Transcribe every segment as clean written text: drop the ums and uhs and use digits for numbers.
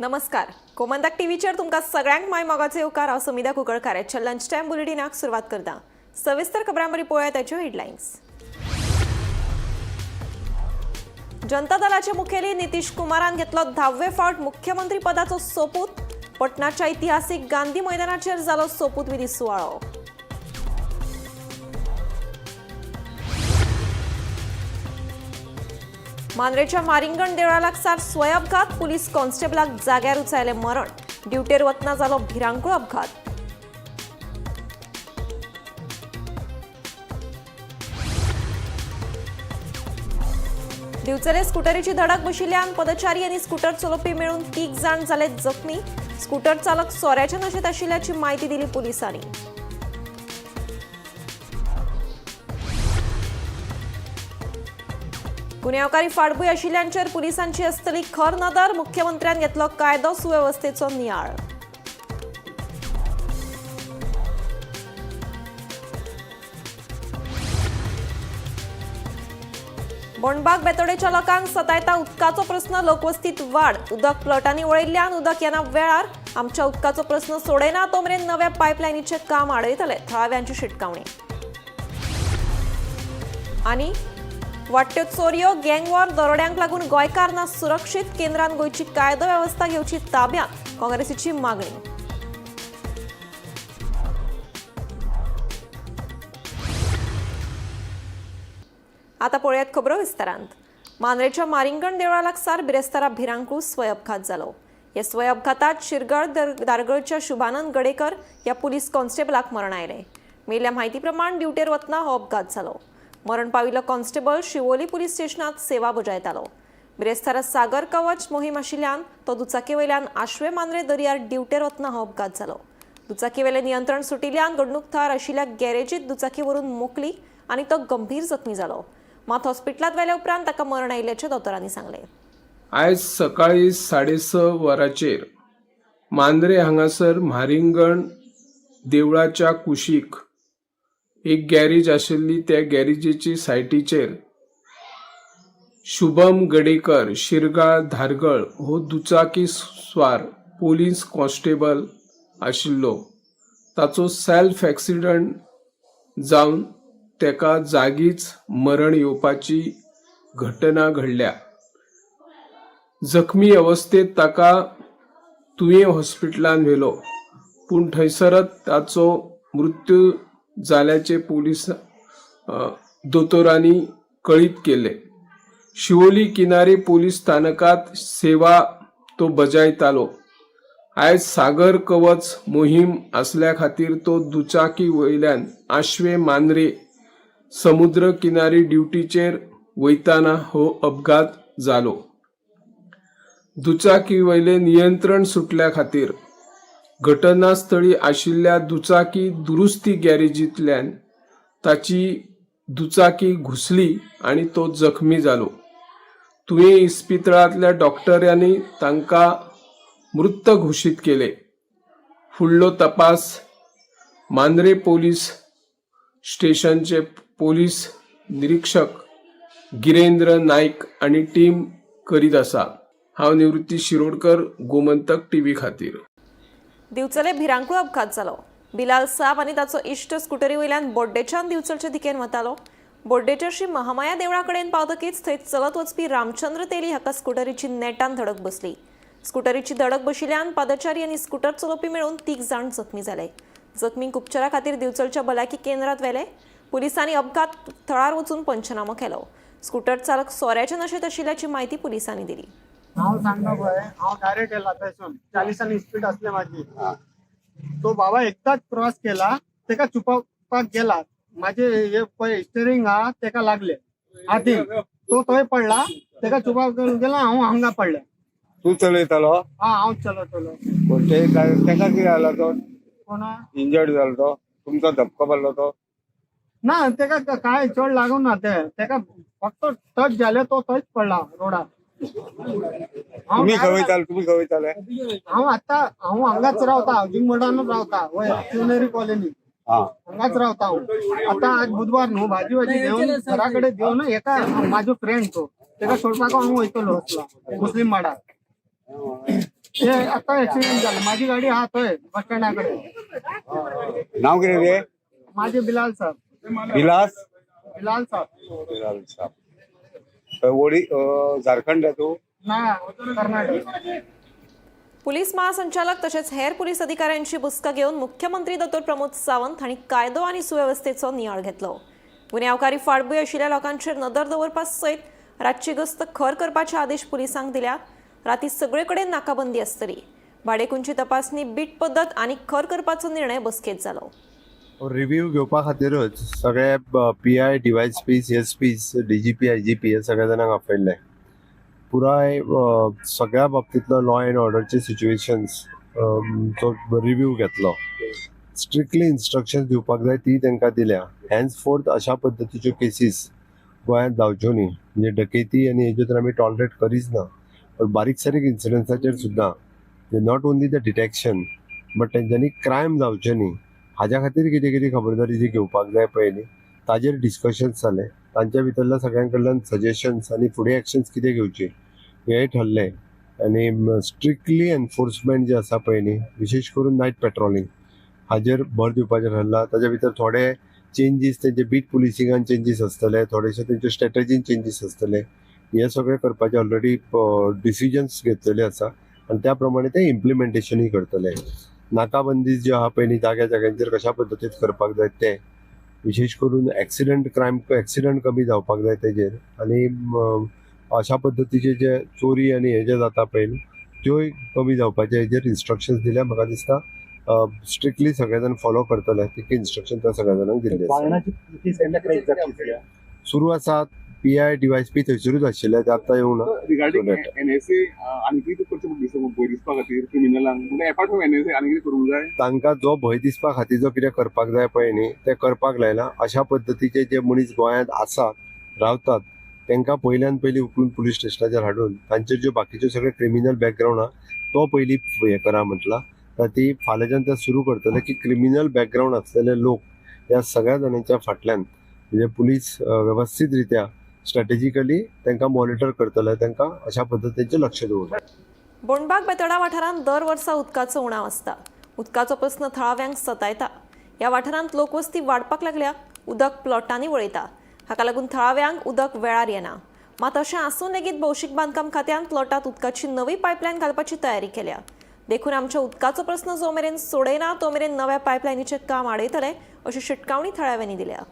नमस्कार. गोमंतक टीव्हीचेर तुमकां सगळ्यांक माय मोगाचे येवकार. हांव समिधा कुंकळकाराच्या लंच टायम बुलेटिनाक सुरवात करता. सविस्तर खबरां बरी पळोवया ताच्यो हेडलायन्स. जनता दलाचे मुखेली नितीश कुमारान घेतलो 10वे फावट मुख्यमंत्री पदाचो सोपूत. पटनाच्या इतिहासीक गांधी मैदानाचेर जालो सोपूत विधी सुवाळो. मांद्रेच्या मारिंगण देवळा लागसार स्वय अपघात. पुलीस कॉन्स्टेबलाक जाग्यार उचायले मरण. ड्युटेर वतना जालो भिरांकूळ अपघात. दिवचले स्कूटरीची धडक बशिल्ल्यान पदचारी आनी स्कूटर चलोवपी मेळून 3 जाण जाले जखमी. स्कूटर चालक सोऱ्याच्या नशेत आशिल्ल्याची माहिती दिली पुलिसांनी. गुन्यांवकारी फाटभूंय आशिल्ल्यांचेर पुलिसांची आसतली खर नदर. मुख्यमंत्र्यान घेतलो कायदो सुवेवस्थेचो नियाळ. बोंडबाग बेतोडेच्या लोकांक सतायता उदकाचो प्रस्न. लोकवस्तीत वाड. उदक प्लॉटांनी वळयिल्ल्यान उदक येना वेळार. आमच्या उदकाचो प्रस्न सोडयना तो मेरेन नव्या पायपलायनीचे काम आडयतले. थळाव्यांची शिटकावणी. आनी वाडट्यो चोरयो. गँगवॉर. दरोड्यांक लागून गोंयकार ना सुरक्षीत. केंद्रान गोंयची कायदो वेवस्था घेवची ताब्यांत. काँग्रेसीची मागणी. आता पळयात खबरो विस्तारांत. मांद्रेच्या मारिंगण देवळा लागसार बिरेस्तारा भिरांकूळ स्वय अपघात जालो. ह्या स्वय अपघातात शिरगळ दारगळच्या शुभानंद गडेकर ह्या पुलीस कॉन्स्टेबलाक मरण आयलें. मेल्ल्या म्हायती प्रमाण ड्युटेर वतना हो अपघात जालो. मरण पाविल्लो कॉन्स्टेबल शिवोली पुलीस स्टेशनात सेवा बजायतालो. बिरेस्तारा सागर कवच मोहीम आशिल्ल्यान तो दुचाकी वयल्यान आशवे मांद्रे दर्यार ड्युटेर वतना हो अपघात जालो. दुचाकी वेलें नियंत्रण सुटिल्ल्यान घडणूक थळार आशिल्ल्या गॅरेजीत दुचाकी व्हरून मोकली आनी तो गंभीर जखमी जालो. मात हॉस्पिटलांत व्हेल्या उपरांत ताका मरण आयिल्ल्याचें दोतोरांनी सांगलें. आयज सकाळी 6:30 वरांचेर मांद्रे हांगासर म्हारिंगण देवळाच्या कुशीक एक गॅरेज आशिल्ली. त्या गॅरेजीची सायटीचेर शुभम गडेकर शिरगाळ धारगळ हो दुचाकी स्वार पोलीस कॉन्स्टेबल आशिल्लो. ताचो सेल्फ एक्सिडंट जावन तेका जागीच मरण येवपाची घटना घडल्या. जखमी अवस्थेत ताका तुये हॉस्पिटलांत व्हेलो, पूण थंयसरच ताचो मृत्यू जाल्याचे पोलीस दोतोरांनी कळीत केले. शिवोली किनारे पोलीस स्थानकात सेवा तो बजायतालो. आयज सागर कवच मोहीम असल्या खातीर तो दुचाकी वयल्यान आशवे मांद्रे समुद्र किनारी ड्युटीचेर वयताना हो अपघात जालो. दुचाकी वयले नियंत्रण सुटल्या खातीर घटनास्थळी आशिल्ल्या दुचाकी दुरुस्ती गॅरेजींतल्यान ताची दुचाकी घुसली आनी तो जखमी जालो. तुये इस्पितळांतल्या डॉक्टरांनी तांकां मृत घोशीत केले. फुडलो तपास मांद्रे पोलीस स्टेशनचे पोलीस निरीक्षक गिरेंद्र नाईक आनी टीम करीत आसा. हांव निवृत्ती शिरोडकर, गोमंतक टीव्ही खातीर. दिवचले भिरांकूळ अपघात जालो. बिलाल साब आनी ताचो इश्ट स्कूटरी वयल्यान बोड्डेच्यान दिवचलचे दिकेन वतालो. बोड्डेच्या श्री महामाया देवळा कडेन पावतकीच थंय चलत वचपी रामचंद्र तेली हाका स्कूटरीची नेटान धडक बसली. स्कूटरीची धडक बशिल्ल्यान पादचारी आनी स्कूटर चलोवपी मेळून 3 जाण जखमी जाले. जखमींक उपचारा खातीर दिवचलच्या भलायकी केंद्रांत व्हेले. पुलिसांनी अपघात थळार वचून पंचनामो केलो. स्कूटर चालक सोऱ्याच्या नशेत आशिल्ल्याची माहिती पुलिसांनी दिली. हांव सांगता पळय, हांव डायरेक्ट येला थंयसून 40 स्पीड असले माझी. तो बाबा एकदाच क्रॉस केला, तेका चुपावपाक गेला. माझे हे पळय स्टेरिंग हा तेका लागले हाती. तो थंय पडला, तेका चुपावपाक गेला, हांव हांगा पडले. तू चलयतालो? हा हांव चलयतालो. तेका कितें जाला तो? कोणा इंजर्ड जालो तो? तुमचो धपको पडलो तो? ना, तेका काय चड लागून ना. तेका फक्त टच झाले, तो थंयच पडला रोडार. तुम्ही खवयताले? हांव हांगाच रावता, हाऊसिंग बोर्डानूच रावता, शिवनेरी कॉलनी हांगाच रावता हांव. आता आज बुधवार न्हू, भाजी घेवन घरा कडेन देवन एका म्हाजो फ्रेंड तो तेका सोडपाक हांव वयतलो मुस्लिम माडार. हे आता ऍक्सिडेंट झाला. माझी गाडी हा थंय बस स्टँडाकडे. नाव किती रे? माझे बिलाल साहेब. विलास बिलाल साहेब बिलाल साहब. ओडी झारखंड आहे तू? ना कर्नाटक. पोलीस महासंचालक तसेच हेर पोलीस अधिकाऱ्यांची बसका घेऊन मुख्यमंत्री डॉ प्रमोद सावंत हांणी कायदो आनी सुवेवस्थेचो नियाळ घेतलो. गुन्यांवकारी फाटभूंय आशिल्ल्या लोकांचेर नदर दवरपास सयत रातची गस्त खर करपाचे आदेश पुलिसांक दिल्या. राती सगळे कडेन नाकाबंदी आसतली. भाडेकुंची तपासणी बीट पद्दत आनी खर करपाचो निर्णय बसकेंत जालो. रिव्ह्यू घेवपा खातीरच सगळे PI, DYSP, CSP, DGP, IGP हे सगळ्या जाणांक आपयल्ले. पुराय सगळ्या बाबतींतलो लॉ अँड ऑर्डरचे सिच्युएशन्स तो रिव्ह्यू घेतलो. स्ट्रिक्टली इन्स्ट्रक्शन्स दिवपाक जाय ती तांकां दिल्या. हॅन्सफोर्थ अशा पद्दतीच्यो केसीस गोंयांत जावच्यो न्ही. म्हणजे डकैती आनी हेजे तर आमी टॉलरेट करीच ना. पण बारीक सारीक इन्सिडंट्साचेर सुद्दां not only the detection but तेंच्यांनी क्रायम जावचे न्ही हाज्या खातीर कितें कितें खबरदारी जी घेवपाक जाय पळय न्ही ताजेर डिस्कशन्स जाले. तांच्या भितरल्या सगळ्यां कडल्यान सजेशन्स आनी फुडें एक्शन्स कितें घेवचे हेंय ठरले. आनी स्ट्रिक्टली एनफोर्समेंट जे आसा पळय न्ही विशेश करून नायट पेट्रोलिंग हाजेर भर दिवपाचें ठरला. ताच्या भितर थोडे चेंजीस तेंचे बीट पुलिसिंगान चेंजीस आसतले, थोडेशे तेंचे स्ट्रॅटेजीन चेंजीस आसतले. हे सगळे करपाचे ऑलरेडी डिसिजन्स घेतलेले आसा आनी त्या प्रमाणे ते इम्प्लिमेंटेशनूय करतले. नाकाबंदी जी आहा पळय न्ही जाग्या जाग्यांचेर कशा पद्दतीन करपाक जाय ते विशेष करून एक्सिडंट कमी जावपाक जाय तेजेर. आनी अशा पद्दतीचे जे चोरी आनी हे जे जाता पळय न्ही त्योय कमी जावपाचे हेजेर इन्स्ट्रक्शन्स दिल्या. म्हाका दिसता स्ट्रिक्टली सगळे जाण फॉलो करतले. तितके इन्स्ट्रक्शन त्या सगळ्या जाणांक दिल्ले सुरू आसात. PI, DYSP थंयसरूच आशिल्ले ते आतां येवं ना. रिगार्डिंग NSA आनी कितें करचें पडटा भंय दिसपा खातीर क्रिमिनलांक म्हणजे अपार्ट फ्रॉम NSA आनी कितें करूंक जाय? तांकां जो भंय दिसपा खातीर जो कितें करपाक जाय पळय न्ही तें करपाक लायला. अशा पद्दतीचे जे मनीस गोंयांत आसात रावतात तांकां पयल्यान पयलीं उखलून पुलीस स्टेशनाचेर हाडून तांचेर ज्यो बाकीच्यो सगळे क्रिमिनल बॅकग्रावंड आहा तो पयलीं हें करा म्हटला. तर ती फाल्यांच्यान ते सुरू करतले की क्रिमिनल बॅकग्रावंड आसलेले लोक ह्या सगळ्या जाणांच्या फाटल्यान म्हणजे पुलीस वेवस्थीत रित्या स्ट्रॅटेजिकली तांकां मॉनिटर करतले. तांकां अशा पद्दतीचें लक्ष दवरतले. बोंडबाग बेतोडा वाठारांत दर वर्सा उदकाचो उणाव आसता. उदकाचो प्रस्न थळाव्यांक सतायता. ह्या वाठारांत लोकवस्ती वाडपाक लागल्या. उदक प्लॉटांनी वळयता. हाका लागून थळाव्यांक उदक वेळार येना. मात अशें आसून लेगीत भौशीक बांदकाम खात्यान प्लॉटांत उदकाची नवी पायपलायन घालपाची तयारी केल्या. देखून आमच्या उदकाचो प्रस्न जो मेरेन सोडयना तो मेरेन नव्या पायपलायनीचें काम आडयतले अशी शिटकावणी थळाव्यांनी दिल्या.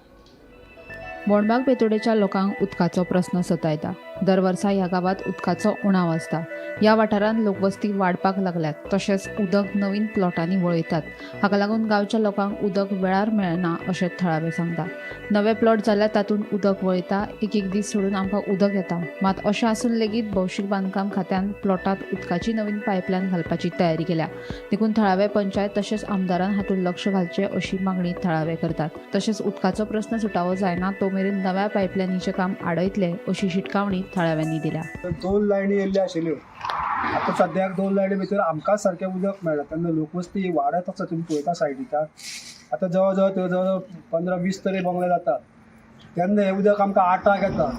बोंडबाग बेतोडेच्या लोकांक उदकाचो प्रस्न सतायता. दर वर्सा ह्या गावात उदकाचो उणाव आसता. ह्या वाठारांत लोकवस्ती वाडपाक लागल्यात. तशेंच उदक नवीन प्लॉटांनी वळयतात. हाका लागून गांवच्या लोकांक उदक वेळार मेळना अशें थळावे सांगता. नवे प्लॉट जाल्यार तातूंत उदक वळयता. एक दीस सोडून आमकां उदक येता. मात अशें आसून लेगीत भौशीक बांदकाम खात्यान प्लॉटांत उदकाची नवीन पायपलायन घालपाची तयारी केल्या. देखून थळावे पंचायत तशेंच आमदारान हातूंत लक्ष घालचें अशी मागणी थळावे करतात. तशेंच उदकाचो प्रस्न सुटावो जायना तो मेरेन नव्या पायपलायनीचें काम आडयतले अशी शिटकावणी थळाव्यांनी दिल्या. 2 लायनी येयल्ल्यो आशिल्ल्यो. आतां सद्याक 2 लायनी भितर आमकांच सारकें उदक मेळना. तेन्ना लोकवस्ती वाडत आसा तुमी पळयता सायडीच्यान. आतां जवळ जवळ 15-20 तरी बंगले जातात. तेन्ना हें उदक आमकां 8 येता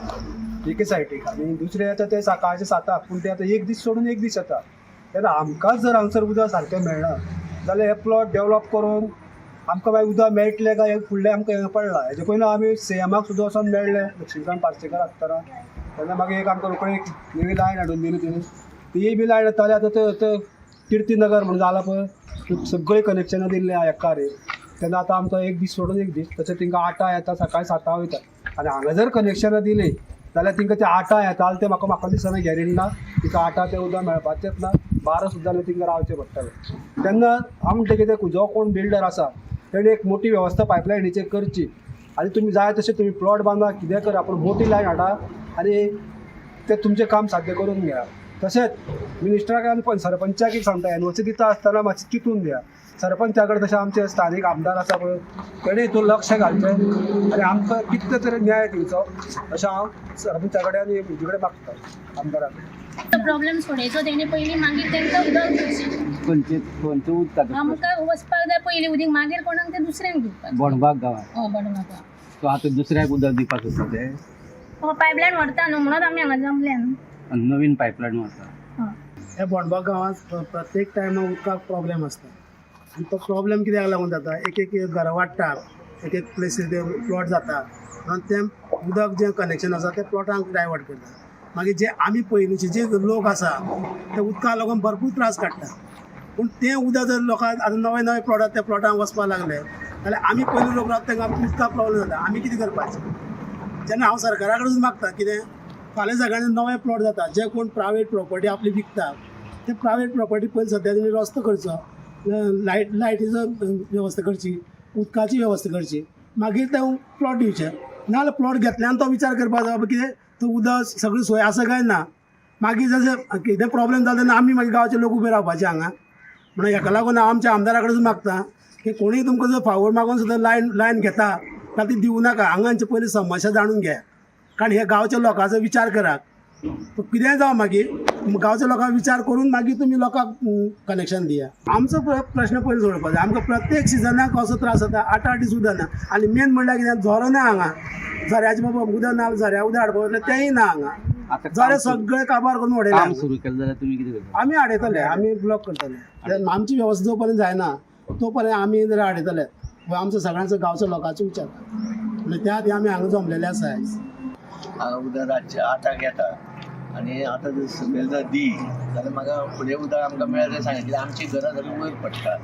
एके सायडीक आनी दुसरे येता ते सकाळचे 7. पूण ते आतां एक दीस सोडून एक दीस येता. तेन्ना आमकांच जर हांगसर उदक सारकें मेळना जाल्यार हे प्लॉट डेवलप करून आमकां मागीर उदक मेळटलें काय हे फुडलें आमकां हें पडलां. हेजे पयलीं आमी CMाक सुद्दां वचोन मेळ्ळे लक्ष्मीकांत पार्सेकर आसतना. तेन्ना मागीर एक आमकां रोखडी नवी लायन हाडून दिली तेणी. ती बी लायन येताली. आतां किर्तीनगर म्हणून जाला पळय सगळीं कनेक्शनां दिल्लीं आहा एका रे. तेन्ना आतां आमकां एक दीस सोडून एक दीस तशें तिंका 8 येता सकाळीं 7 वयता. आनी हांगा जर कनेक्शनां दिलीं जाल्यार तिंका ते 8 येताले ते म्हाका दिसना गॅरेंटी ना. तिका 8 ते उदक मेळपाचेंच ना. 12 सुद्दां जाल्यार तिंका रावचें पडटलें. तेन्ना हांव म्हणटा कितें जो कोण बिल्डर आसा तेणी एक मोठी वेवस्था पायपलायनीचेर करची. आनी तुमी जाय तशें तुमी प्लॉट बांदा कितें करा पूण मोठी लायन हाडा आनी ते तुमचें काम साध्य करून घ्या. तशेंच मिनिस्टराक आनी सरपंचाक सांगता एनओसी दिता आसतना मातशें चिंतून घ्या. सरपंचा कडेन तशें आमचे स्थानीक आमदार आसा पळय तेणें हितून लक्ष घालचें आनी आमकां कितें तरी न्याय दिवचो अशें हांव सरपंचा कडेन आनी हेजे कडेन मागता आमदारा कडेन. प्रॉब्लेम सोडयचो तेणे पयलीं मागीर तांकां उदक दिवचें. आमकां वचपाक जाय पयलीं उदीक मागीर कोणाक तें दुसऱ्यांक दिवपाक. बोंडबाग गांवांत बोंडबाग सो आतां दुसऱ्याक उदक दिवपाक सोदता ते पायपलायन व्हरता न्हू म्हणून आमी हांगा जमले न्हू. नवीन पायपलायन वता. ह्या बोंडबाग गांवांत प्रत्येक टायमार उदकाक प्रॉब्लेम आसता आनी तो प्रॉब्लेम कित्याक लागून जाता एक एक घरां वाडटा एक एक प्लेसीर ते प्लॉट जाता आनी तें उदक जें कनेक्शन आसा तें प्लॉटांक डायवर्ट करता मागीर जे आमी पयलींचे जे लोक आसा ते उदकाक लागून भरपूर त्रास काडटा पूण तें उदक जर लोकांक आतां नवे नवे प्लॉट त्या प्लॉटांक वचपाक लागले जाल्यार आमी पयलीं लोक रावता तांकां उदकाक प्रॉब्लेम जाता आमी कितें करपाचें जेन्ना हांव सरकारा कडेन मागता कितें फाल्यां सगळ्यांनी नवे प्लॉट जाता जे कोण प्रायवेट प्रॉपर्टी आपली विकता ते प्रायवेट प्रॉपर्टी पयलीं सद्या तुमी रस्तो करचो लायटीचो वेवस्था करची उदकाची वेवस्था करची मागीर ते प्लॉट दिवचे नाजाल्यार प्लॉट घेतल्यान तो विचार करपाक जाय बाबा कितें तो उदक सगळी सोय आसा काय ना मागीर जशें कितें प्रॉब्लेम जाता तेन्ना आमी मागीर गांवचे लोक उबे रावपाचे हांगा म्हणून हेका लागून हांव आमच्या आमदारा कडेन मागता की कोणीय तुमकां जर फावोर मागून सुद्दां लायन घेता जाल्यार ती दिवं नाका हांगांचे पयलीं समस्या जाणून घे कारण हे गांवच्या लोकांचो विचार करात कितेंय जावं मागीर गांवच्या लोकांक विचार करून मागीर तुमी लोकांक कनेक्शन दिया आमचो प्रश्न पयलीं सोडपाचो आमकां प्रत्येक सिजनाक कसो त्रास जाता 8 दीस उदक ना आनी मेन म्हणल्यार कितें झरो ना हांगा झऱ्याचे बाबा उदक ना झऱ्या उदक हाडपाक वयतले तेंय ना हांगा झरे सगळे काबार करून उडयले सुरू केलं जाल्यार तुमी कितें करता आमी हाडयतले आमी ब्लॉक करतले आमची वेवस्था जो पर्यंत जायना तो पर्यंत आमी जर हाडयतले हो आमचो सगळ्यांचो गांवचो लोकांचो विचार आनी त्या खातीर आमी हांगा जमलेले आसा हांगा उदक रातचे 8 येता आनी आतां जर सकयल जर दी जाल्यार म्हाका फुडें उदक आमकां मेळटा तें सांगितलें आमची घरां सगळीं वयर पडटा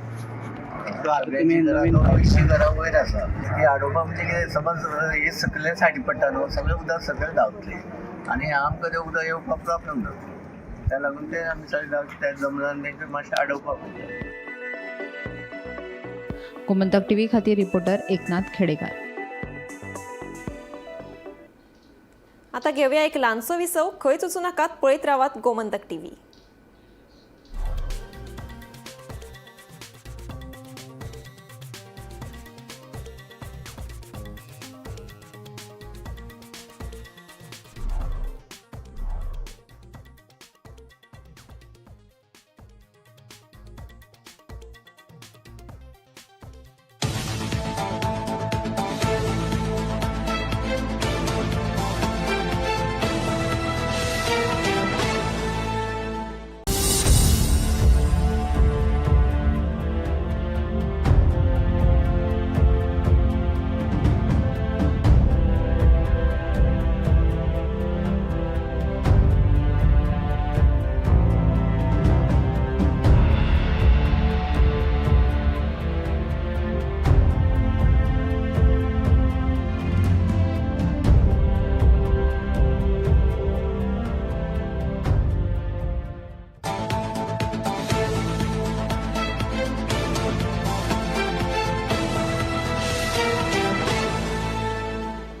200 घरां वयर आसा ती हाडोवपाक म्हणजे कितें समज हे सकयल्या सायडी पडटा न्हू सगळें उदक सकयल धांवतलें आनी आमकां तें उदक येवपाक प्रॉब्लेम जाता त्या लागून तें आमी सगळें त्या जमनान तेंकां मातशें हाडोवपाक गोमंतक टीव्ही खातीर रिपोर्टर एकनाथ खेडेकार. आता घेऊया एक ल्हानसो विसव. खंयच वचूं नाकात, पळयत रावात गोमंतक टीव्ही.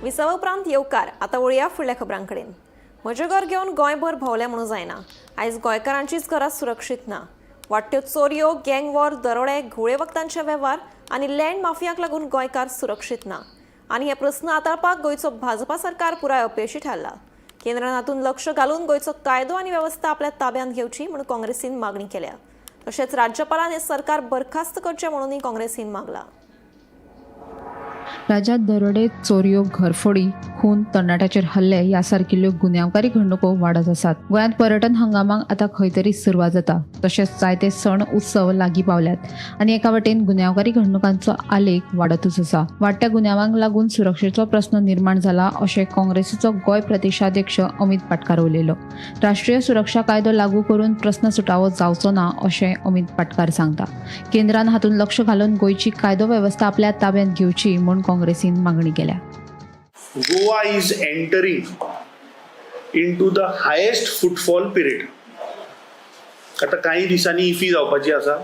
विसावा उपरांत येवकार. आता वळया फुडल्या खबरांकडेन. म्हजें घर घेवन गोंयभर भोंवलें म्हणून जायना. आयज गोंयकारांचीच घरां सुरक्षीत ना. वाडट्यो चोरयो, गँग वॉर, दरोडे, घुळे वखदांचे वेव्हार आनी लँड माफियाक लागून गोंयकार सुरक्षीत ना. आनी हे प्रस्न हाताळपाक गोंयचो भाजपा सरकार पुराय अपेशी थारला. केंद्रान हातूंत लक्ष घालून गोंयचो कायदो आनी वेवस्था आपल्या ताब्यांत घेवची म्हणून काँग्रेसीन मागणी केल्या. तशेंच राज्यपालान हे सरकार बरखास्त करचें म्हणूनय काँग्रेसीन मागला. राज्यात दरोडे, चोरयो, घरफोडी, खून, तरणाट्याचेर हल्ले यासारकिल्ल्यो गुन्यांवकारी घडणुको वाडत आसात. गोंयांत पर्यटन हंगामाक आतां खंय तरी सुरवात जाता. तशेंच जायते सण उत्सव लागीं पावल्यात आनी एका वटेन गुन्यांवकारी घडणुकांचो आलेख वाडतच आसा. वाडट्या गुन्यांवांक लागून सुरक्षेचो प्रस्न निर्माण जाला अशें काँग्रेसीचो गोंय प्रदेशाध्यक्ष अमित पाटकार उलयलो. राष्ट्रीय सुरक्षा कायदो लागू करून प्रस्न सुटावो जावचो ना अशें अमित पाटकार सांगता. केंद्रान हातूंत लक्ष घालून गोंयची कायदो वेवस्था आपल्या ताब्यांत घेवची म्हूण काँग्रेसीन मागणी केल्या. Goa is entering into the highest footfall period. आता काही दिसांनी इफी जावपाची आसा.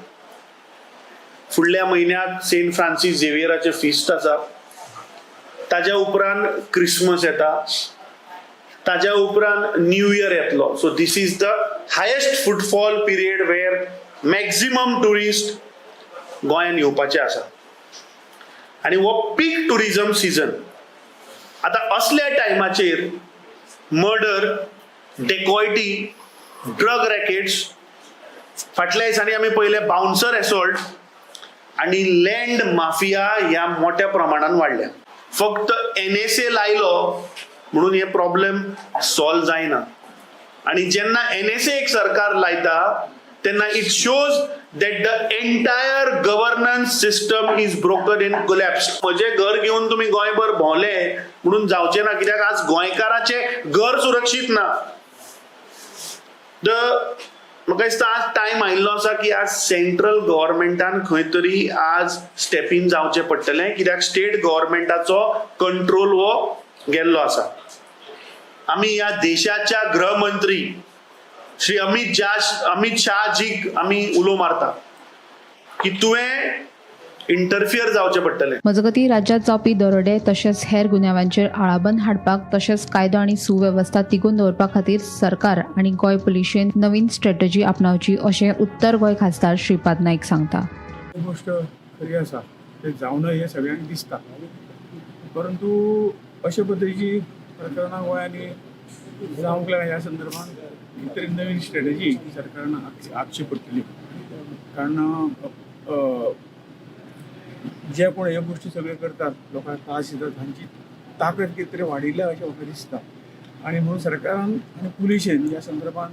फुडल्या म्हयन्यात सेंट फ्रांसीस झेवियराचे फिस्ट आसा. ताज्या उपरांत क्रिसमस येता. ताज्या उपरांत न्यू इयर येतलो. So this is the highest footfall period where maximum tourist गोंयान येवपाचे आसा. आणि हो पीक टुरिझम सीझन. आता असल्या टायमाचेर मर्डर, डेकॉयटी, ड्रग रॅकेट्स, फाटल्या दिसांनी आमी पळयले बाउन्सर एसॉल्ट आणि लँड माफिया ह्या मोठ्या प्रमाणात वाडल्या. फक्त NSA लायलो म्हणून हे प्रॉब्लेम सॉल्व जायना. आणि जेन्ना NSA एक सरकार लायता तेन्ना it shows that the entire governance system is broken in collapse. म्हणजे घर घेऊन तुम्ही गोंयभर भोंवले म्हणून जावचे ना, कित्याक आज गोंयकाराचे घर सुरक्षीत ना. म्हाका दिसता आज टायम आयिल्लो आसा की आज सेंट्रल गव्हर्नमेंटान खंय तरी आज स्टेप इन जावचें पडटलें, कित्याक स्टेट गव्हर्नमेंटाचो कंट्रोल हो गेल्लो आसा. आमी ह्या देशाच्या गृहमंत्री श्री अमित शाह जीक आमी उलो मारता की तुवें इंटरफियर जावचें पडटलें. मजगतीं राज्यांत जावपी दरोडे तशेंच हेर गुन्यांवांचेर आळाबंद हाडपाक तशेंच कायदो आनी सुवेवस्था तिगोवन दवरपा खातीर सरकार आनी गोंय पुलिशेन नवीन स्ट्रॅटजी आपणावची अशें उत्तर गोंय खासदार श्रीपाद नाईक सांगता. ही गोष्ट खरी आसा, ते जावं हे सगळ्यांक दिसता, परंतु अशे पद्दतीची प्रकरणां गोंयांनी जावंक लागल्या ह्या संदर्भात तरी नवीन स्ट्रॅटजी सरकारान आखची पडटली. कारण जे कोण ह्यो गोष्टी सगळे करतात, लोकांक त्रास दितात, तांची ताकद कितें तरी वाडिल्ल्या अशें म्हाका दिसता. आनी म्हणून सरकारान आनी पुलिशेन ह्या संदर्भात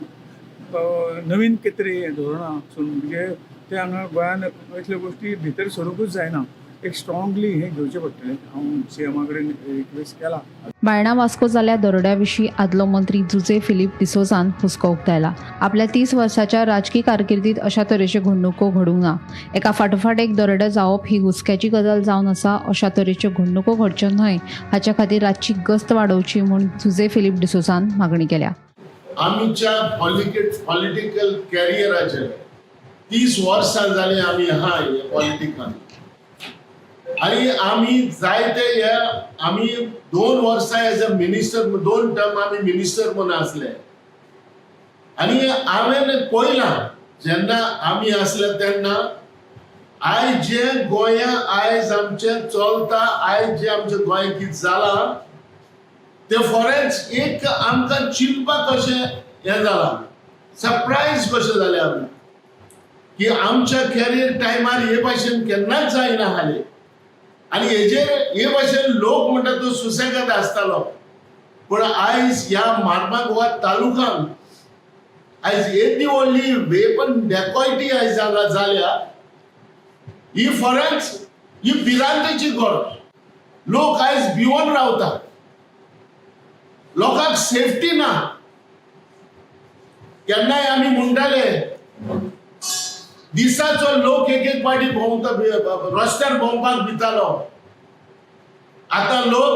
नवीन कितें तरी धोरणां म्हणजे ते हांगा गोंयान असल्यो गोष्टी भितर सरूंकूच जायना. एक स्ट्रॉंगली हे घेवचें पडटलें. हांव CM कडेन रिक्वेस्ट केला. बायणा वास्को जाल्ल्या दरोड्या विशीं आदलो मंत्री जुजे फिलीप डिसोजान हुस्को उक्तायला. आपल्या 30 वर्साच्या राजकीय कारकिर्दीत अशा तरेच्यो घडणुको घडूंक ना. एका फाटोफाट एक दरोडे जावप ही हुस्क्याची गजाल जावन आसा. अशा तरेच्यो घडणुको घडच्यो न्हय हाच्या खातीर रातची गस्त वाडोवची म्हूण जुजे फिलीप डिसोजान मागणी केल्या. आमच्या पॉलिटिकल कॅरियराचे 30 वर्सां जाली आमी आहा पॉलिटिकान, आणि आम्ही जायते आम्ही 2 वर्सां एज अ मिनिस्टर, 2 टर्म आम्ही मिनिस्टर म्हणून असले. आणि हांवें पळयलां जेन्ना आमी असले तेन्ना आयज जे गोंया आयज आमचे चलता, आयज जे आमचे गोंय कितें जाला ते फॉरेन्स एक आमकां चिंतपाक कशें हें जालां, सरप्रायज कशें जालें आमी की आमच्या कॅरियर टायमार हे भाशेन केन्नाच जायना हाले. आणि हे भाशेन लोक म्हणटा तो सुसेगाद आसतालो, पण आयज ह्या मार्मागोवा तालुक्यान आयज येदी व्हडली वेपन डेकॉयटी आयज हांगा जाल्या. ही फॉरेन्स ही भिरांतेची गोष्ट. लोक आयज भिवून रावता, लोकांक सेफ्टी ना. केन्नाय आमी म्हणटाले दिसाचो लोक एक पाटी भोंवता, रस्त्यार भोंवपाक भितालो. आता लोक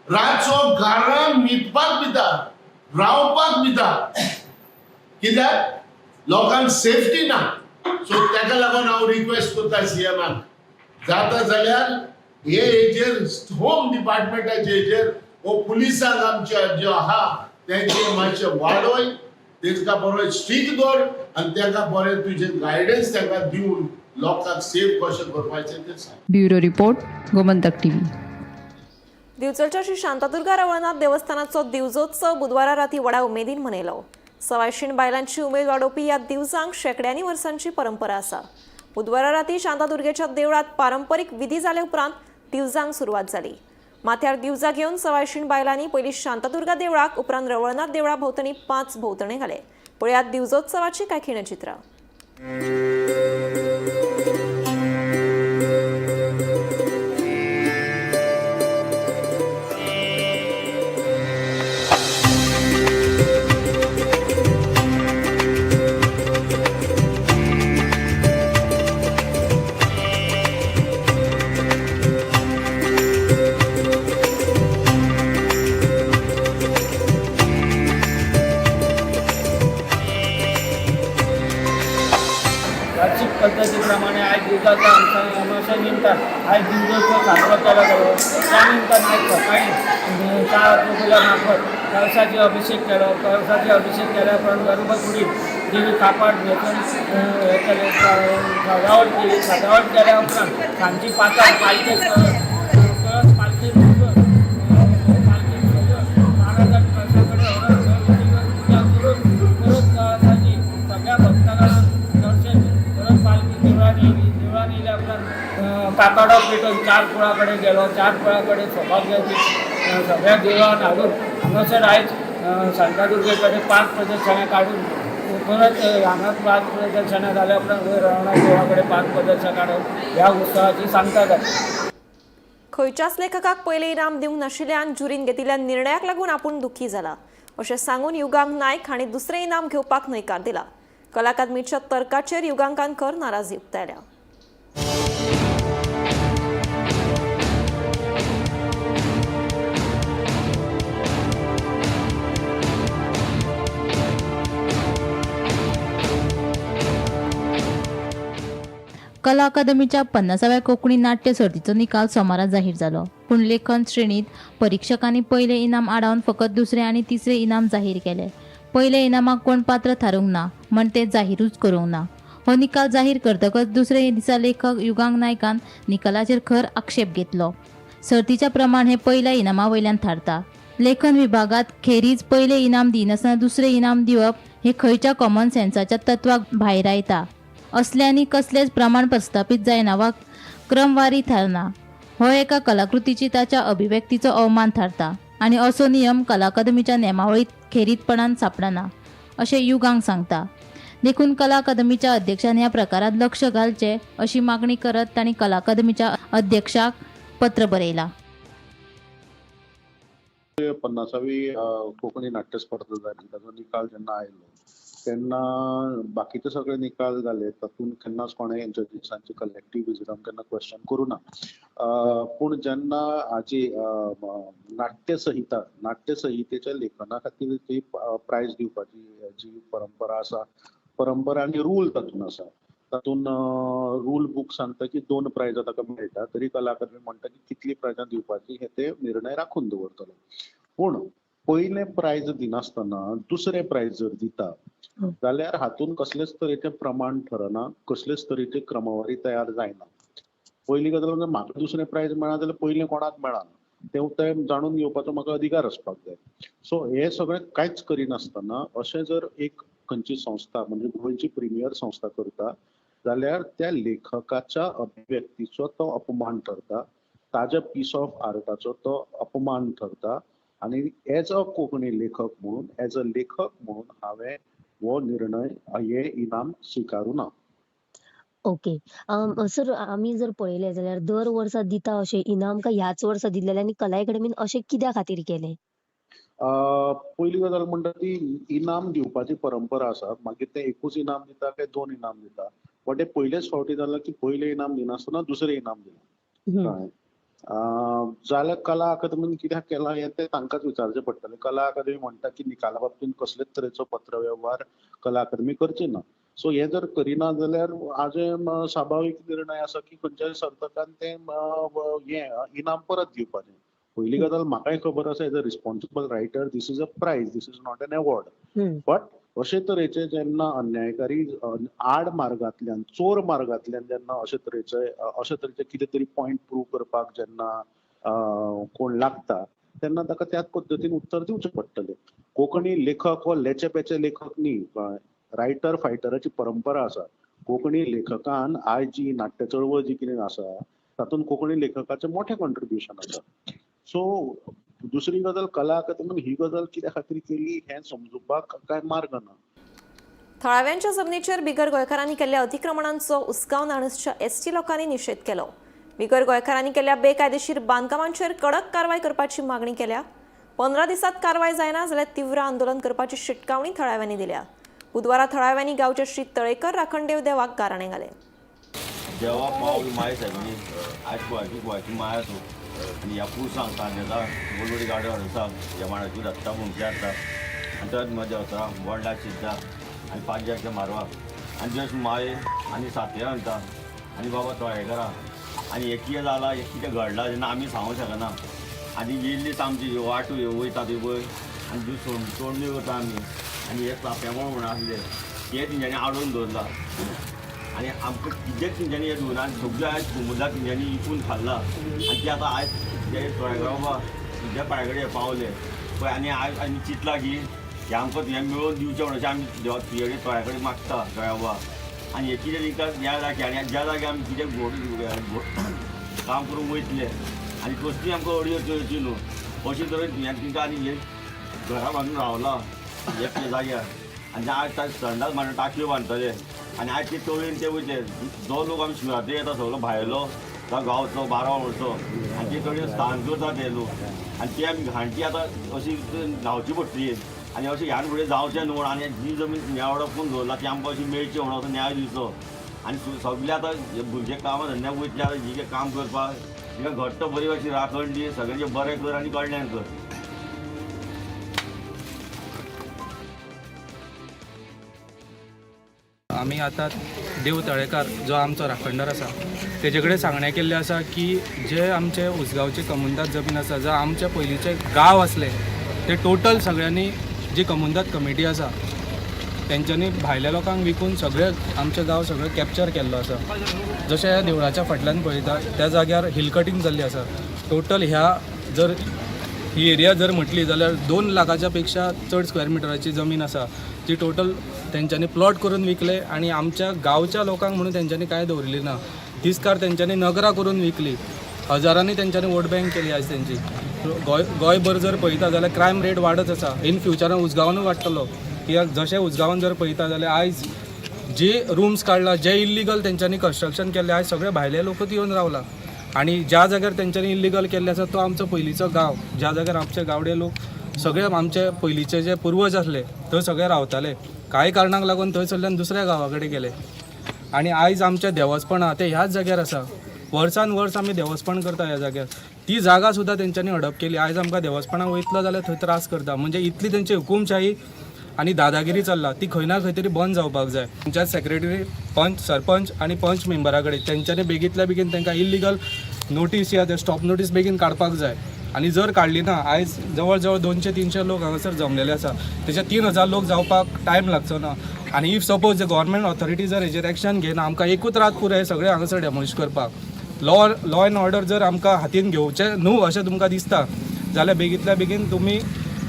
रातचो घरान न्हिदपाक भिता, रावपाक भिता. कित्याक लोकांक सेफ्टी ना. सो ताका लागून हांव रिक्वेस्ट करता CMाक, जाता जाल्यार हे हेजेर होम डिपार्टमेंटाचे हेजेर वो पुलिसांक आमच्या ज्यो आहा तेंचे मातशें वाडोय, तेका बरो स्ट्रीक दवर आनी तेका बरें तुजें गायडन्स तेका दिवन लोकांक सेफ कशें करपाचें तें सांग. Bureau report, Gomantak TV. दिवचलच्या श्री शांतादुर्गा रवळनाथ देवस्थानाचो दिवजोत्सव बुधवारा राती व्हडा उमेदीन मनयलो. सवायशीण बायलांची उमेद वाडोवपी ह्या दिवजांक शेकड्यांनी वर्सांची परंपरा आसा. बुधवारा राती शांतादुर्गेच्या देवळात पारंपरीक विधी जाले उपरांत दिवजांक सुरवात जाली. माथ्यार दिवजा घेवन सवायशीण बायलांनी पयलीं शांतादुर्गा देवळाक उपरांत रवळनाथ देवळा भोंवतणी 5 भोंवतणे घाले. पळयात दिवजोत्सवाची कांय खिणचित्रां. पद्धतीप्रमाणे आज दिवसाचा अमावस्या निमित्तान आज दिवजोत्सव साजरा केला जातो. त्यानिमित्तान आज सकाळी 4 मार्फत कळसाचे अभिषेक केलो. कळसाचे अभिषेक केल्या उपरांत गर्भकुडीत देवी कापड घेतून केले, सजावट केली. सजावट केल्या उपरांत सांजची 5 पालखी पालखी पालखी महाराजांच्या कळसाकडे पूजा करून कळसाची सगळ्या भक्तांना दर्शन पालखी देवळान येयल्या उपरांत काकाडो पेटोवन 4 कुळाकडे गेलो. 4 कुळाकडे सौभाग्याची सगळ्या देवळान हाडून हांगासर आयज शांतादुर्गेकडे 5 प्रदर्शनं काढून परत हांगा 5 प्रदर्शनं जाल्या उपरांत वयर रवणां देवळाकडे 5 प्रदर्शनं काडप ह्या उत्सवाची सांगता जाता. खंयच्याच लेखकाक पयलें इनाम दिवंक नाशिल्ल्यान ज्युरीन घेतिल्ल्या निर्णयाक लागून आपूण दुखी जाला अशें सांगून युगांक नायक हांणी दुसरें इनाम घेवपाक न्हयकार दिला. कला अकादमीच्या तर्काचेर युगांकांकर नाराजी उक्तायल्या. कला अकादमीच्या 50व्या कोंकणी नाट्य सर्तीचो निकाल सोमारा जाहीर जालो. पूण लेखन श्रेणीत परीक्षकांनी पयलें इनाम आडावन फकत दुसरें आनी तिसरें इनाम जाहीर केले. पयल्या इनामाक कोण पात्र थारूंक ना म्हण तें जाहीरूच करूंक ना. हो निकाल जाहीर करतकच दुसरे दिसा लेखक युगांक नायकान निकालाचेर खर आक्षेप घेतलो. सर्तीच्या प्रमाण हे पयल्या इनामा वयल्यान थारता. लेखन विभागात खेरीज पयलें इनाम दिनासतना दुसरें इनाम दिवप हे खंयच्या कॉमन सेन्साच्या तत्वाक भायर आयता. असल्यांनी कसलेच प्रमाण प्रस्थापीत जायना वा क्रमवारी थारना. हो एका कलाकृतीची ताच्या अभिव्यक्तीचो अवमान थारता आनी असो नियम कला अकादमीच्या नेमावळीत खेरीतपणान सापडना अशें युगांक सांगता. देखून कला अकादमीच्या अध्यक्षान ह्या प्रकारात लक्ष घालचें अशी मागणी करत तांणी कला अकादमीच्या अध्यक्षाक पत्र बरयलां. 50वी कोंकणी नाट्य स्पर्धा जाली ताचो निकाल जेन्ना आयलो तेन्ना बाकीचे सगळे निकाल जाले तातूंत केन्नाच कोणें जजीसांची कलेक्टीव विजडम केन्ना क्वेश्चन करूं ना. पूण जेन्ना हाची नाट्य संहितेच्या लेखना खातीर जी प्रायज दिवपाची जी परंपरा आसा परंपरा आनी रूल तातूंत आसा तातूंत रूल बूक सांगता की 2 प्रायजां ताका मेळटा तरी कला अकादमी म्हणटा की कितली प्रायजां दिवपाची हे ते निर्णय राखून दवरतलो. पूण पयलें प्रायज दिनासतना दुसरें प्रायज जर दिता जाल्यार हातूंत कसलेच तरेचें प्रमाण ठरना कसलेच तरेची क्रमवारी तयार जायना. पयली गजाल म्हणजे म्हाका दुसरें प्रायज मेळ्ळा जाल्यार पयलें कोणाक मेळना तें जाणून घेवपाचो म्हाका अधिकार आसपाक जाय. सो हे सगळें कांयच करिनासतना अशें जर एक खंयची संस्था म्हणजे गोंयची प्रिमियर संस्था करता जाल्यार त्या लेखकाच्या अभिव्यक्तीचो तो अपमान ठरता. ताज्या पीस ऑफ आर्टाचो तो अपमान ठरता. आनी एज अ कोंकणी लेखक म्हणून एज अ लेखक म्हणून हांवें हो निर्णय हे इनाम स्विकारूं ना. ओके सर आमी जर पळयलें जाल्यार दर वर्सा दिता अशें इनाम काय ह्याच वर्सा दिलेलें आनी कला अकादमीन अशें कित्या खातीर केलें? पयली गजाल म्हणटा ती इनाम दिवपाची परंपरा आसा. मागीर ते एकूच इनाम दिता काय 2 इनाम दिता बट हे पयलेच फावटी जालां की पयलें इनाम दिनासतना दुसरें इनाम दिलां. जाल्यार कला अकादमीन कित्याक केलां हें तें तांकांच विचारचें पडटलें. कला अकादमी म्हणटा की निकाला बाबतींत कसलेच तरेचो पत्रव्यवहार कला अकादमी करची ना. सो हे जर करिना जाल्यार हाजे स्वाभावीक निर्णय आसा की खंयच्याय सर्तकान तें हें इनाम परत दिवपाचें. पयली गजाल म्हाकाय खबर आसा as a responsible writer this is a prize this is not an award. But अशे तरेचे जेन्ना अन्यायकारी आड मार्गांतल्यान चोर मार्गांतल्यान जेन्ना अशे तरेचे कितें तरी पॉयंट प्रूव्ह करपाक जेन्ना कोण लागता तेन्ना ताका त्याच पद्दतीन उत्तर दिवचें पडटलें. कोंकणी लेखक हो लेचेपेचे लेखक न्ही. रायटर फायटराची परंपरा आसा. कोंकणी लेखकान आयज जी नाट्य चळवळ जी कितें आसा तातूंत कोंकणी लेखकाचें मोठें कॉन्ट्रिब्युशन आसा. सो दुसरी गजाल कला अकादमीन ही गजाल कित्या खातीर केली हें समजुपाक कांय मार्ग ना. थळाव्यांच्या जमनीचेर बिगर गोंयकारांनी केल्ल्या अतिक्रमणांचो उस्गांव नाणसच्या एसटी लोकांनी निशेध केलो. बिगर गोंयकारांनी केल्ल्या बेकायदेशीर बांदकामांचेर कडक कारवाय करपाची मागणी केल्या. 15 दिसांत कारवाय जायना जाल्यार तीव्र आंदोलन करपाची शिटकावणी थळाव्यांनी दिल्या. बुधवारा थळाव्यांनी गांवच्या श्री तळेकर राखणदेव देवाक गाराणें घालें. देवा पावल माय साहेबांनी आज गोंयची माया तूं आनी ह्या पुरसांग सांजेचा व्हडली गाड्यो हाडून ह्या माणाची रस्ता मुंगशी आसता आनी थंयच मजा वता बोंडला शिजता आनी पांज्याचे मारवा आनी जस्ट माय आनी सातया म्हणटा आनी बाबा तळेकरा आनी हे कितें जालां हें कितें घडलां जेन्ना आमी सांगूंक शकना. आनी इल्लीच आमची वाटू वयता थंय पळय आनी जी तोंडणी वता आमी आनी हे चापेमळ म्हूण आसले ते तेंच्यांनी आडोवन दवरला आनी आमकां कितेंच तेंच्यांनी हे दवरना आनी सगळें आयज कुमुदाक तेंच्यांनी इकून खाल्ला आनी ते आतां आयज ते तळेकरा बाबा तुज्या पांय कडेन पावले पळय आनी आयज आमी चिंतला की हे आमकां हें मेळोवन दिवचें म्हणून अशें आमी देवा तुजे कडेन तळ्या कडेन मागता तळ्या बाबा. आनी हे कितें तांकां ह्या जाग्यार आनी ज्या जाग्यार आमी कितें काम करूंक वयतले आनी कसलीय आमकां अडयो येवची न्हू अशे तरेन हें तांकां आनी हे घरा बांधून रावला एकट्या जाग्यार आनी आज संडास मांडून टाकल्यो बांदतले आनी आज ती तळीन ते वयतले जो लोक आमी शिवरात्री येता सगळो भायलो जावं गांवचो बारा वळचो आनी ती तळी स्थान करता ते लोक आनी ती आमी घाणटी आतां अशी न्हांवची पडटली आनी अशें ह्यान फुडें जावचें न्हू आनी जी जमीन मेवडपून दवरला ती आमकां अशी मेळची म्हणून असो न्याय दिवचो आनी सगळे आतां भुरगे कामां धंद्याक वयतले आतां जिके काम करपाक तिका घट्ट बरी अशी राखण दी सगळ्यांचें बरें कर आनी कल्याण कर. आमी आतां देव तळेकार जो आमचो राखणदार आसा तेजे कडेन सांगणें केल्लें आसा की जे आमचे उसगांवचे कमुनदाद जमीन आसा जो आमचे पयलींचे गांव आसले ते टोटल सगळ्यांनी जी कमुनदाद कमिटी आसा तेंच्यांनी भायल्या लोकांक विकून सगळे आमचे गांव सगळे कॅप्चर केल्लो आसा. जशें ह्या देवळाच्या फाटल्यान पळयता त्या जाग्यार हिल कटींग जाल्ली आसा. टोटल ही एरिया जर म्हटली जाल्यार 2 लाखाच्या पेक्षा चड स्क्वेअर मिटराची जमीन आसा जी टोटल तेंच्यांनी प्लॉट करून विकले आनी आमच्या गांवच्या लोकांक म्हणून तेंच्यांनी कांय दवरिल्ली ना. तिस्कार तेंच्यांनी नगरां करून विकली. हजारांनी तेंच्यांनी वोट बँक केली आयज तेंची. गोंयभर जर पळयता जाल्यार क्रायम रेट वाडत आसा. इन फ्युचरान उसगांवानूय वाडटलो कित्याक जशें उसगांवान जर पळयता जाल्यार आयज जे रूम्स काडला जे इल्लिगल तेंच्यांनी कन्स्ट्रक्शन केल्लें आयज सगळे भायले लोकूच येवन रावला आनी ज्या जाग्यार तेंच्यांनी इल्लिगल केल्लें आसा तो आमचो पयलींचो गांव ज्या जाग्यार आमचे गावडे लोक सगळे आमचे पयलींचे जे पुर्वज आसले थंय सगळे रावताले. कांय कारणाक लागून थंयसरल्यान दुसऱ्या गांवा कडेन गेले आनी आयज आमचे देवस्थानां ते ह्याच जाग्यार आसा. वर्सान वर्स आमी देवस्थान करता ह्या जाग्यार. ती जागा सुद्दां तेंच्यांनी हडप केली. आयज आमकां देवस्थानाक वयतलो जाल्यार थंय त्रास करता. म्हणजे इतली तेंची हुकूमशाही आनी दादागिरी चल्ला ती खंय ना खंय तरी बंद जावपाक जाय. पंचायत सेक्रेटरी पंच सरपंच आनी पंच मेंबरा कडेन तेंच्यांनी बेगींतल्या बेगीन तांकां इल्लिगल नोटीस या ते स्टॉप नोटीस बेगीन काडपाक जाय आनी जर काडली ना आयज जवळ जवळ 200-300 लोक हांगासर जमलेले आसा. तेचे 3000 लोक जावपाक टायम लागचो ना आनी इफ सपोज गव्हर्मेंट ऑथॉरिटी जर हेजेर एक्शन घेयना आमकां एकूच रात पुरो हे सगळे हांगासर डेमोलिश करपाक. लॉ एंड ऑर्डर जर आमकां हातीन घेवचें न्हू अशें तुमकां दिसता जाल्यार बेगींतल्या बेगीन तुमी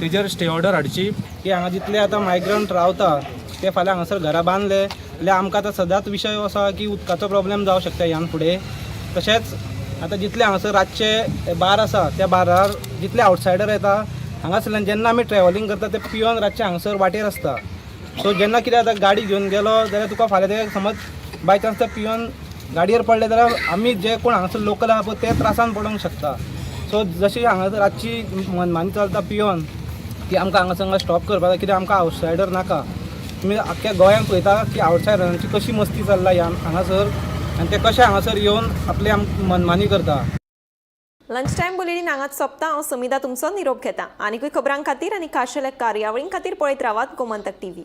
तेजेर स्टे ऑर्डर हाडची की हांगा जितले आतां मायग्रंट रावता ते फाल्यां हांगासर घरा बांदले जाल्यार आमकां आतां सदांच विशय आसा की उदकाचो प्रॉब्लेम जावं शकता ह्यान फुडें. तशेंच आतां जितले हांगासर रातचे बार आसा त्या बारार जितले आवटसायडर येता हांगासरल्यान जेन्ना आमी ट्रॅव्हलिंग करता ते पिवन रातचे हांगासर वाटेर आसता. सो जेन्ना कितें आतां गाडी घेवन गेलो जाल्यार तुका फाल्यां ते समज बाय चान्स ते पिवन गाडयेर पडले जाल्यार आमी जे कोण हांगासर लोकल आहा पळय ते त्रासान पडोंक शकता. सो जशी हांगासर रातची मनमानी चलता पिवन ती आमकां हांगासर स्टॉप करपाक जाय कित्याक आमकां आवटसायडर नाका. तुमी आख्ख्या गोंयांत पळयता की आवटसायडरांची कशी मस्ती चल्ला हांगासर आनी ते कशे हांगासर येवन आपली मनमानी करता. लंच टायम बुलेटिन हांगाच सोंपता. हांव समिता तुमचो निरोप घेता. आनीकूय खबरां खातीर आनी खाशेल्या कार्यावळीं खातीर पळयत रावात गोमंतक TV.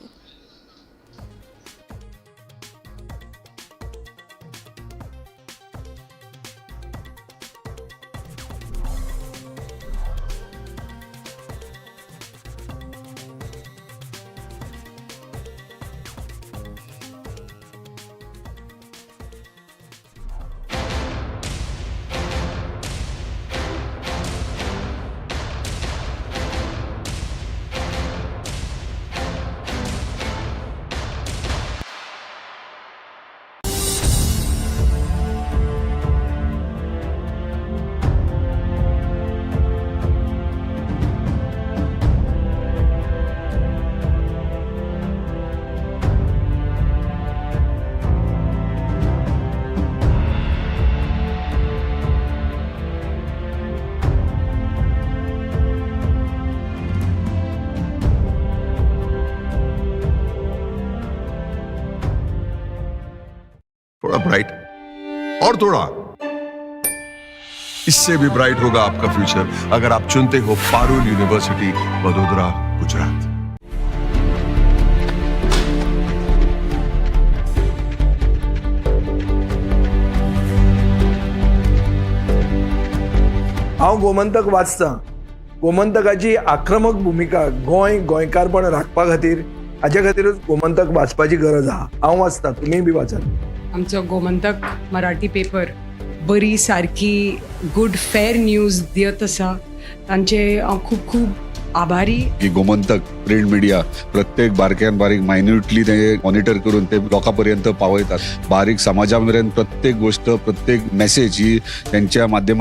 थोड़ा ब्राइट और थोड़ा, इससे भी ब्राइट होगा आपका फ्यूचर अगर आप चुनते हो पारुल यूनिवर्सिटी, वडोदरा, गुजरात. हांव गोमंतक वाचतां. गोमंतकाची आक्रमक भूमिका गोंयकारपण राखपा खातीर हाचे खातीरच गोमंतक वाचपाची गरज आहा. हांव वाचतां, तुमी बी वाचात. आमचो गोमंतक मराठी पेपर बरी सारकी गुड फेअर न्यूज दित आसा. तांचे हांव खूब खूब आभारी. की गोमंतक प्रिंट मिडिया प्रत्येक बारक्यान बारीक मायन्युटली ते मॉनिटर करून ते लोकांपर्यंत पावयतात. बारीक समाजा मेरेन प्रत्येक गोष्ट प्रत्येक मेसेज ही त्यांच्या माध्यमात